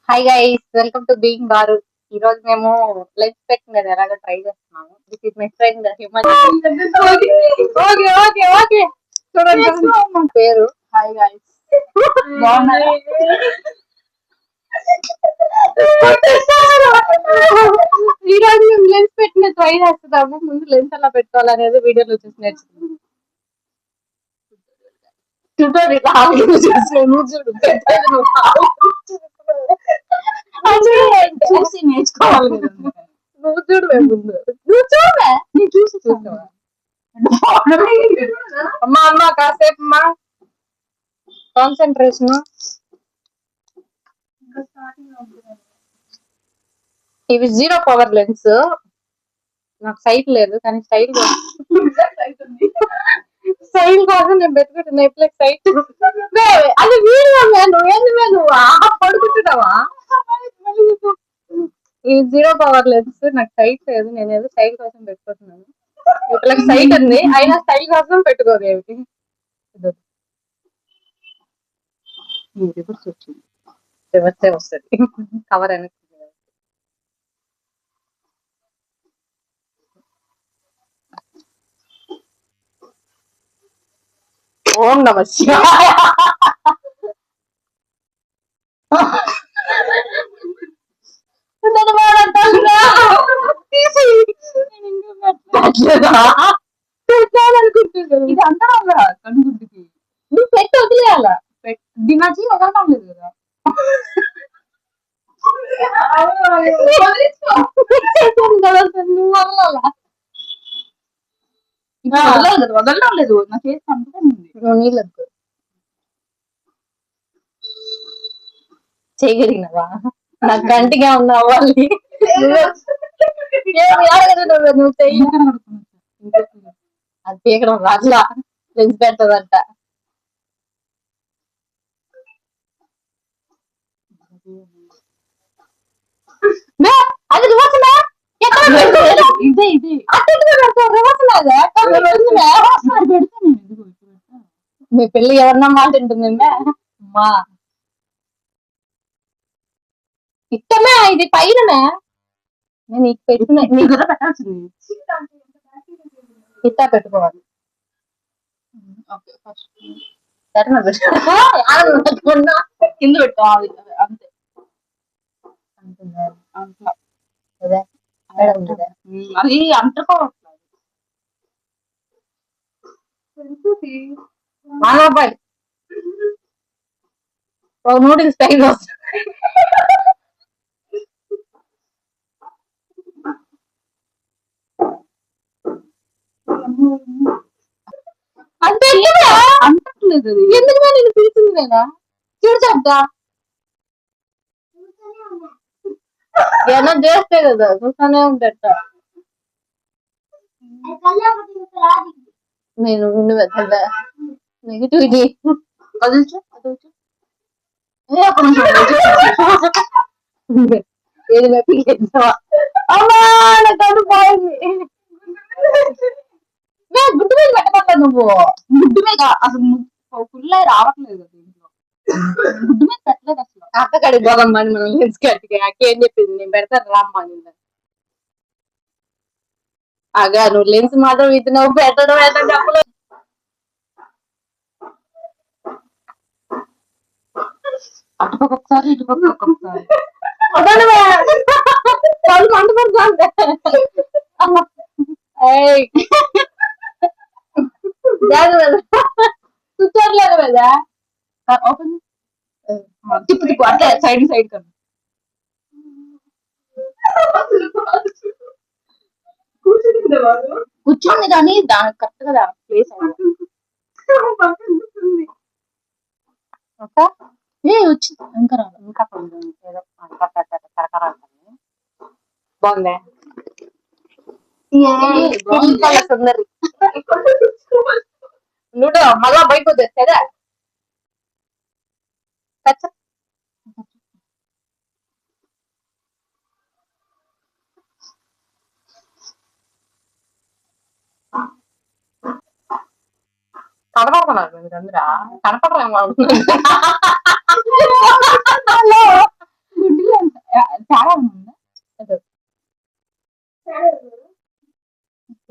Hi guys, welcome to being బారు. ఈ రోజు మేము లెన్స్ పెట్టినది ఎలాగో ట్రై చేస్తున్నాము. This is my friend okay okay okay చూడండి మా పేరు. హాయ్ గైస్, బాగున్నారా? ఈ రోజు మేము లెన్స్ పెట్టిన ట్రై చేస్తున్నాము. ముందు లెన్స్ ఎలా పెట్టుకోవాలనేది వీడియోలో చూసి నేర్చుకున్నాము. చూసి నేర్చుకోవాలి కదా. నువ్వు చూడు ముందు, నువ్వు చూడవే, నేను చూసి చూసావా? అమ్మా అమ్మ కాసేపు అమ్మా కాన్సన్ట్రేషన్. ఇవి 0 పవర్ లెన్స్. నాకు సైట్ లేదు కానీ స్టైల్ స్టైల్ కోసం నేను పెట్టుకుంటున్నా. ఇప్పుడు సైట్ అది వీడియో నువ్వు ఏంది నువ్వు పడుకుంటున్నావా? ఈ 0 పవర్ లెన్స్ నాకు సైట్ లేదు. నేను ఏదో స్టైల్ కోసం పెట్టుకుంటున్నాను. ఇట్లా సైట్ ఉంది అయినా స్టైల్ కోసం పెట్టుకోదు. ఏమిటి రివర్సే వస్తుంది కవర్ అనేది. ఓం నమ శివాయ. ఇది అంతా కనుగుడ్డుకి నువ్వు పెట్టి వదిలేయాల. దినాచి వదలడం లేదు కదా. నువ్వు వదలాలా? వదలడం లేదు. నా చేసి అనుకుంటుంది. నీళ్ళకు చేయగలిగినవా? నాకు గంటిగా ఉన్నావు వాళ్ళు. నువ్వు చెయ్యి. అది పీకడం రాట్లా, లెన్స్ పెడతదంట. అది రివర్స్ ఇదే ఇది మీ పిల్ల ఎవరన్నా మాట ఉంటుంది మా ఇష్టమే. ఇది పైనమే నేను నీకు పెట్టుకున్నా. నీకు కూడా పెట్టాల్సింది. ఇట్టా పెట్టుకోవాలి. కింద పెట్టుకోవాలి అంతే. అది అంటుకోవట్లేదు. ఒక నూడిల్స్ టైం వస్తుంది. అంతే అంటట్లేదు. ఎందుకు నేను పిలిచింది నేనా? చూడు చెప్తా ఏమన్నా చేస్తే కదా చూస్తానే ఉంటాట. నేను నెగిటివిటీ కదుల్చు ఏది అమ్మా నాకు పోయింది. గుడ్డు మీద పెట్టకుండా నువ్వు గుడ్డు మీద అసలు ఫుల్ రావట్లేదు కదా. ఇంట్లో గుడ్డు మీద పెట్టలేదు అసలు. అక్కడికి పోదమ్మా మనం లెన్స్ కట్టిగా అక్కేం చెప్పింది, నేను పెడతాను రామ్మా. అగా నువ్వు లెన్స్ మాత్రం ఇది నువ్వు పెట్టడం ఎంత చెప్పలేదు. అటుపక్క ఒకసారి ఇటుపక్క ఒక్కొక్కసారి కూర్చోట్లేదు కదా. తిప్పు తిప్పు అట్లా సైడ్ సైడ్ కన్నా కూర్చోండి కానీ దానికి కరెక్ట్ గా ప్లేస్ వచ్చింది. ఇంకా రాదు, ఇంకా కొంచెం ఏదో కరకర బాగుంది. సుందరి నువ్వు మళ్ళా బయటకు వచ్చేదా? కనపడుతున్నారు మీరందరూ. కనపడరేమో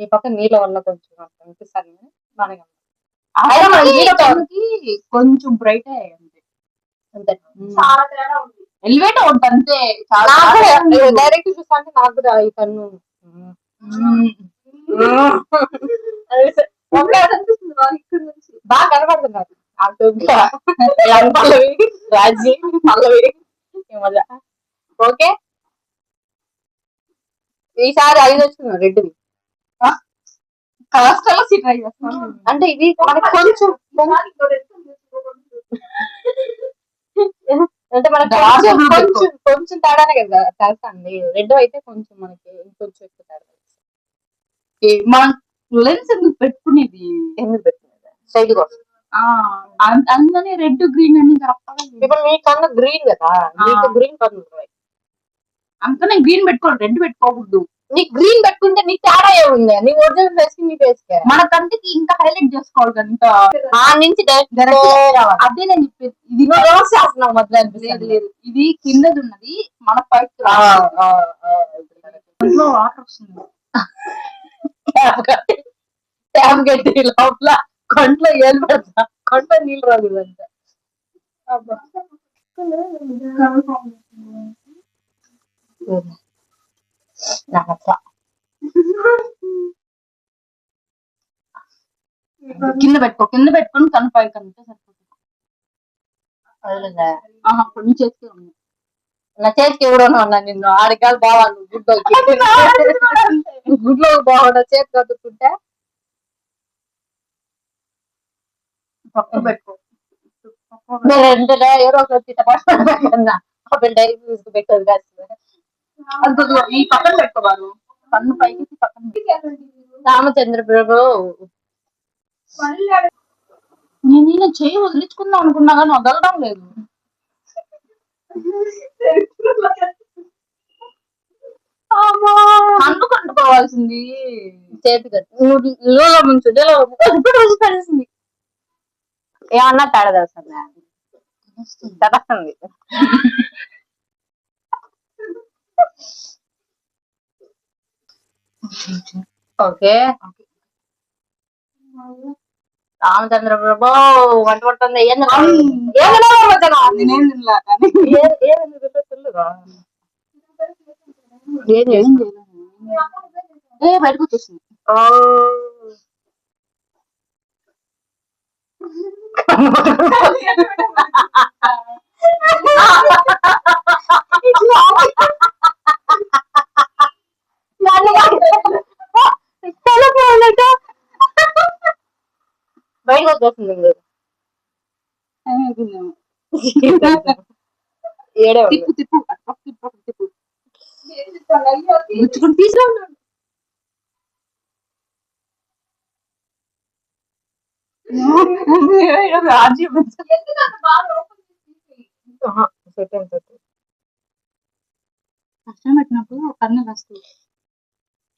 ఈ పక్క నీళ్ళ వల్ల కొంచెం అనిపిస్తాను బాగా కొంచెం బ్రైట్ అయ్యాయి అంతే ఎలివేట్ అవుతుంది అంతే డైరెక్ట్ చూస్తా అంటే నాకు కూడా ఈ కన్ను బాగా కనపడుతుంది పల్లవి రాజీ పల్లవి ఓకే ఈసారి 5 వచ్చింది రెడ్డి కలర్స్ కలర్స్ ట్రై చేస్తాను అంటే ఇది మనకి కొంచెం అంటే మనకి కొంచెం కొంచెం తేడానే కదా తెలుసా అండి రెడ్ అయితే కొంచెం మనకి ఇంకొంచెం ఎక్కువ తేడా మనం లెన్స్ ఎందుకు పెట్టుకునేది సైడ్ కోసం అందుకని రెడ్ గ్రీన్ అని ఇప్పుడు మీ కన్నా గ్రీన్ కదా మీకు గ్రీన్ కన్ను అందుకని గ్రీన్ పెట్టుకోవాలి రెడ్ పెట్టుకోకూడదు నీకు గ్రీన్ పెట్టుకుంటే నీకు తేడా ఏముంది నీ ఒరిజినల్ ఫేస్ నీ ఫేస్ మన కంటికి ఇంకా హైలైట్ చేసుకోవాలి కదా ఇంకా నుంచి అదే నేను చెప్పేది ఇది రోజ్ చేస్తున్నావు మొదలు అనిపిస్తుంది లేదు ఇది కిందది ఉన్నది మన పైకి వాటర్ వస్తుంది ట్యాప్ కట్టి లోపల కొంట్లో ఏళ్ళు పెడతా కొంట్లో నీళ్ళు రాకూడదంట కింద పెట్టుకొని కనపాయి కంటే సరిపోతుంది నీ చేతికి ఉంది నా చేతికి ఎవడో ఉన్నా నిన్ను ఆడికాలు బావాలి గుడ్లో బాగుండ చేతి కట్టుకుంటే పక్క పెట్టుకో ఏదో ఒక డైరీ తీసుకుపెట్టదు కాదు ఈ పక్కన పెట్టుకోవాలి కన్ను పైకి పక్కన రామచంద్ర ప్రభు నేను చెయ్యి వదిలించుకుందాం అనుకున్నా కానీ వదలడం లేదు కన్ను కట్టుకోవాల్సింది చేతి కట్టేసింది ఏమన్నా తేడా తెలుస్తుంది ఓకే రామచంద్ర ప్రభు వంట పడుతుంది బయటకు వచ్చేసింది బయటకు వచ్చేస్తుంది తిప్పు తిప్పు తిప్పు గుచ్చుకుని తీసుకురా కష్టం పెట్టినప్పుడు కన్ను వస్తుంది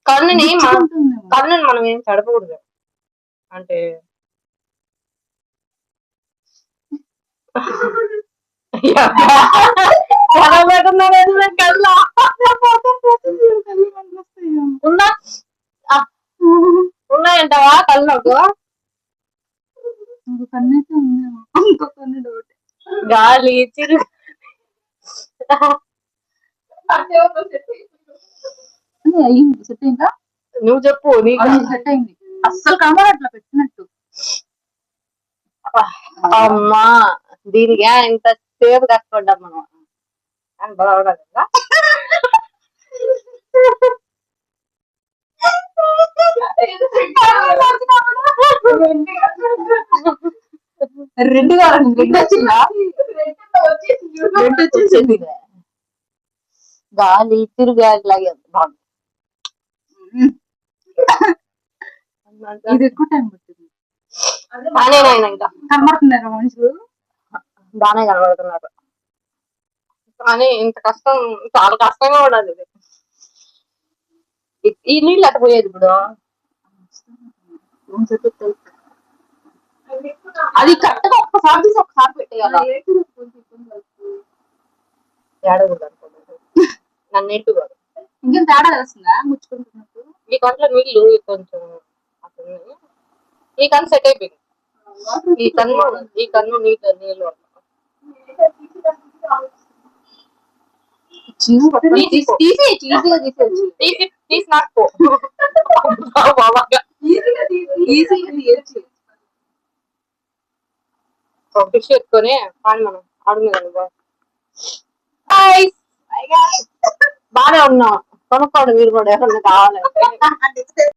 కన్నుని మనం ఏం తడపకూడదు అంటే ఉన్నాయంటావా కళ్ళకు కన్నైతే ఇంకో కన్ను డౌట్ గాలి చిరు అయింది సెట్ అయిందా నువ్వు చెప్పు సెట్ అయింది అస్సలు కనబడ అట్లా పెట్టినట్టు అమ్మా దీనికి ఇంత సేపు కష్టపడ్డాం మనం అని బాగుండదు కదా రెండు వచ్చిందా వచ్చేసింది గాలి తిరుగాలి లాగే బాగుంది ఇది ఎక్కువ టైం పడుతుంది ఇంకా కనబడుతున్నారు మనుషులు బాగానే కనబడుతున్నారు కానీ ఇంత కష్టం చాలా కష్టంగా ఉండదు ఇది ఈ నీళ్ళు అట్ట పోయేది ఇప్పుడు అది కరెక్ట్ గా ఒక్కసారి తీసి ఒకసారి పెట్టేయాలి తేడా కూడా నన్ను ఇంకేం తేడా తెలుస్తుందా ముచ్చుకుంటున్నట్టు ఈ కంట్లో నీళ్ళు కొంచెం అసలు ఈ కన్ను సెట్ అయిపోయింది. ఈ కన్ను నీళ్ళు తీసి నాకు ఫిష్ ఎత్తుకొని కానీ మనం ఆడుకునేదాన్ని బాగా ఉన్నాం. కొనుక్కోండి మీరు కూడా ఎవరన్నా కావాలంటే.